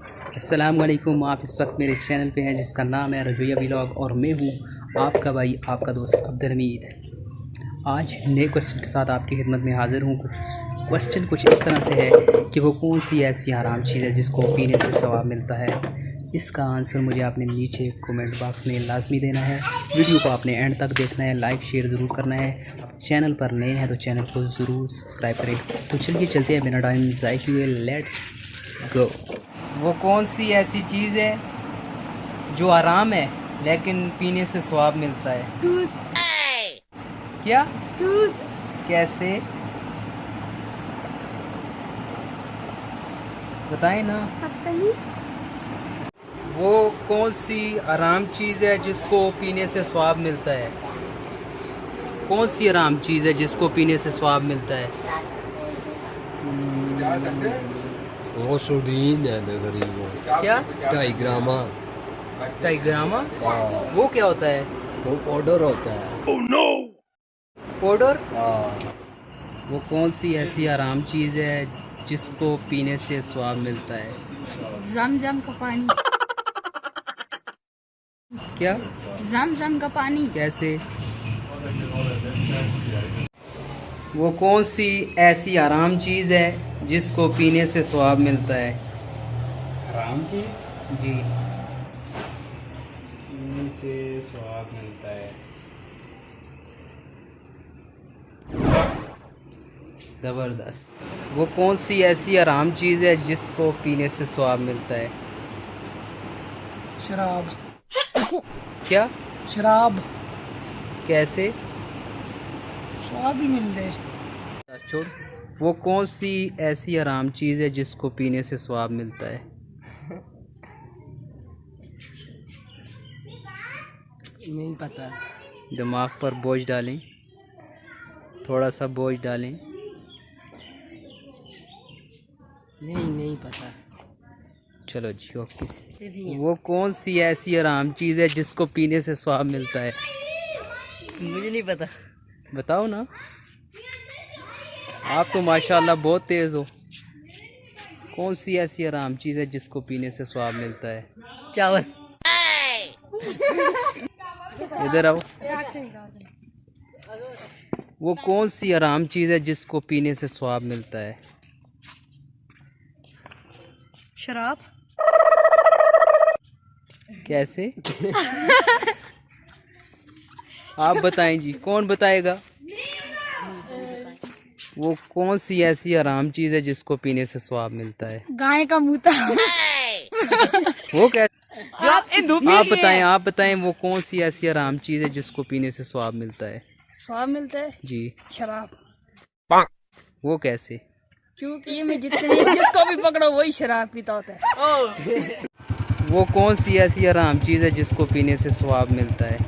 अस्सलाम वालेकुम। आप इस वक्त मेरे चैनल पे हैं जिसका नाम है रजोया व्लॉग और मैं हूँ आपका भाई आपका दोस्त अब्दुल हमीद। आज नए क्वेश्चन के साथ आपकी खिदमत में हाज़िर हूँ। क्वेश्चन कुछ इस तरह से है कि वो कौन सी ऐसी हराम चीज़ है जिसको पीने से सवाब मिलता है। इसका आंसर मुझे आपने नीचे कमेंट बॉक्स में लाजमी देना है। वीडियो को आपने एंड तक देखना है, लाइक शेयर ज़रूर करना है। चैनल पर नए हैं तो चैनल को ज़रूर सब्सक्राइब करें। तो चलिए चलते हैं बिना टाइम ज़ाया किए, लेट्स गो। वो कौन सी ऐसी चीज़ है जो आराम है लेकिन पीने से स्वाब मिलता है? दूध। क्या? दूध। कैसे? बताएं ना। वो कौन सी आराम चीज़ है जिसको पीने से स्वाब मिलता है? कौन सी आराम चीज़ है जिसको पीने से स्वाब मिलता है? गौसुद्दीन है ना गरीबों। क्या? टाइग्रामा। टाइग्रामा? हाँ, वो क्या होता है? वो पाउडर होता है। पाउडर? हाँ, वो कौन सी ऐसी आराम चीज़ है जिसको पीने से स्वाद मिलता है? जमजम का पानी। क्या? जमजम का पानी। कैसे? वो कौन सी ऐसी आराम चीज़ है जिसको पीने से स्वाद मिलता है? आराम चीज जी। पीने से स्वाद मिलता है। ज़बरदस्त। वो कौन सी ऐसी आराम चीज़ है जिसको पीने से स्वाद मिलता है? शराब। क्या? शराब कैसे? स्वाद भी मिल दे। छोड़। वो कौन सी ऐसी आराम चीज़ है जिसको पीने से स्वाद मिलता है? नहीं पता। दिमाग पर बोझ डालें, थोड़ा सा बोझ डालें। नहीं पता। चलो जी, ओके। वो कौन सी ऐसी आराम चीज़ है जिसको पीने से स्वाद मिलता है? मुझे नहीं पता। बताओ ना। आप तो माशाल्लाह बहुत तेज़ हो। कौन सी ऐसी आराम चीज़ है जिसको पीने से स्वाद मिलता है? चावल। इधर आओ। वो कौन सी आराम चीज़ है जिसको पीने से स्वाद मिलता है? शराब। कैसे? आप बताएं जी, कौन बताएगा? वो कौन सी ऐसी आराम चीज़ है जिसको पीने से स्वाद मिलता है? गाय का मूता। वो क्या? आप आप बताएं वो कौन सी ऐसी आराम चीज़ है जिसको पीने से स्वाद मिलता है? स्वाद मिलता है जी। शराब। वो कैसे? क्योंकि ये में जिसको भी पकड़ो वही शराब पीता होता है। वो कौन सी ऐसी आराम चीज़ है जिसको पीने से स्वाद मिलता है?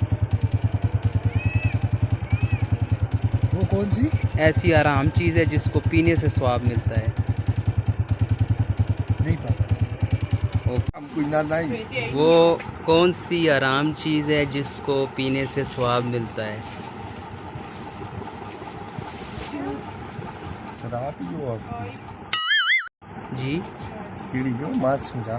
वो कौन सी? ऐसी आराम चीज़ है जिसको पीने से स्वाद मिलता है? नहीं पता। वो कौन सी आराम चीज़ है जिसको पीने से स्वाद मिलता है? शराब पियो जी। पीड़ियो मां सुझा।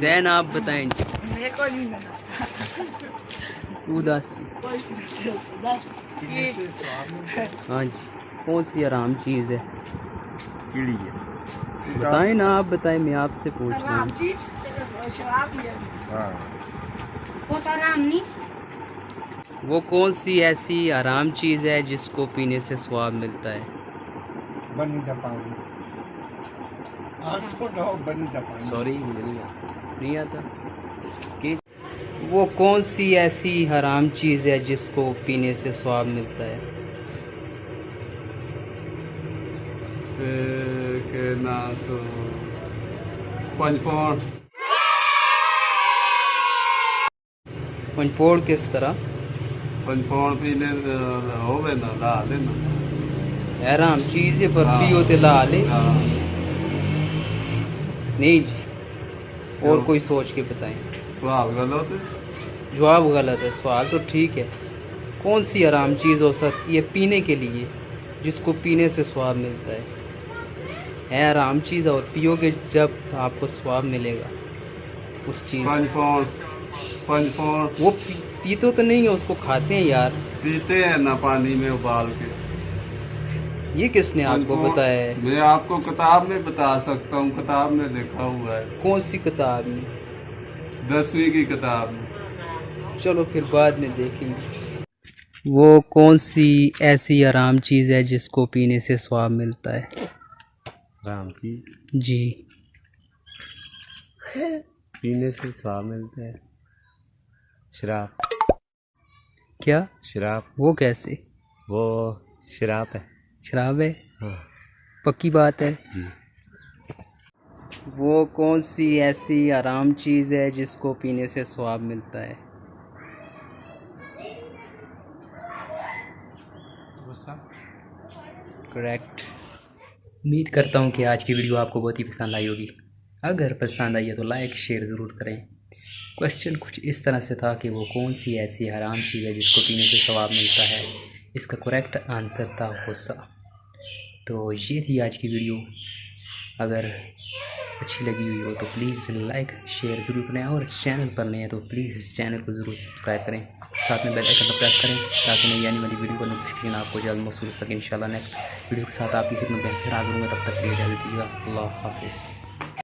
जैन आप बताएं। मेरे को नहीं उदासी। हाँ जी। कौन सी आराम चीज़ है? पीड़ी है। बताएं ना, आप बताएं, मैं आपसे पूछ रहा हूँ। शराब ही है। हाँ, वो तो आराम नहीं। वो कौन सी ऐसी आराम चीज़ है जिसको पीने से स्वाद मिलता है? बनी दा पानी। आज को ना बनी दा पानी। सॉरी, मुझे नहीं आता। वो कौन सी ऐसी हराम चीज़ है जिसको पीने से स्वाद मिलता है? पंचपोड़ किस तरह? पंचपोड़ पीने होवे ना ला लेना। हराम चीज़ है पर पियो ते ला ले। नहीं जी, और कोई सोच के बताएं। सवाल गलत है। जवाब गलत है, सवाल तो ठीक है। कौन सी आराम चीज़ हो सकती है पीने के लिए जिसको पीने से स्वाद मिलता है? है आराम चीज़ और पियोगे जब तो आपको स्वाब मिलेगा उस चीज़। 5 पाउंड 5 पाउंड। वो पीते तो नहीं है, उसको खाते हैं यार। पीते हैं ना पानी में उबाल के। ये किसने आपको बताया है? मैं आपको किताब में बता सकता हूँ, किताब में लिखा हुआ है। कौन सी किताब में? 10वीं की किताब में। चलो फिर बाद में देखेंगे। वो कौन सी ऐसी आराम चीज़ है जिसको पीने से स्वाब मिलता है? राम की जी। पीने से स्वाद मिलता है। शराब। क्या? शराब। वो कैसे? वो शराब है। शराब है? हाँ पक्की बात है जी। वो कौन सी ऐसी आराम चीज़ है जिसको पीने से स्वाब मिलता है? करेक्ट। उम्मीद करता हूँ कि आज की वीडियो आपको बहुत ही पसंद आई होगी। अगर पसंद आई है तो लाइक शेयर ज़रूर करें। क्वेश्चन कुछ इस तरह से था कि वो कौन सी ऐसी हराम चीज़ है जिसको पीने से सवाब मिलता है। इसका करेक्ट आंसर था गुस्सा। तो ये थी आज की वीडियो। अगर अच्छी लगी हुई हो तो प्लीज़ लाइक शेयर ज़रूर करें, और चैनल पर नए हैं तो प्लीज़ इस चैनल को ज़रूर सब्सक्राइब करें, साथ में बेल आइकन को प्रेस करें ताकि नई आने वाली वीडियो का नोटिफिकेशन आपको जल्द मौसूल हो सके। इंशाल्लाह नेक्स्ट वीडियो के साथ आपकी खिदमत में फिर हाज़िर होंगे। तब तक के लिए इजाज़त दीजिएगा। अल्लाह हाफिज़।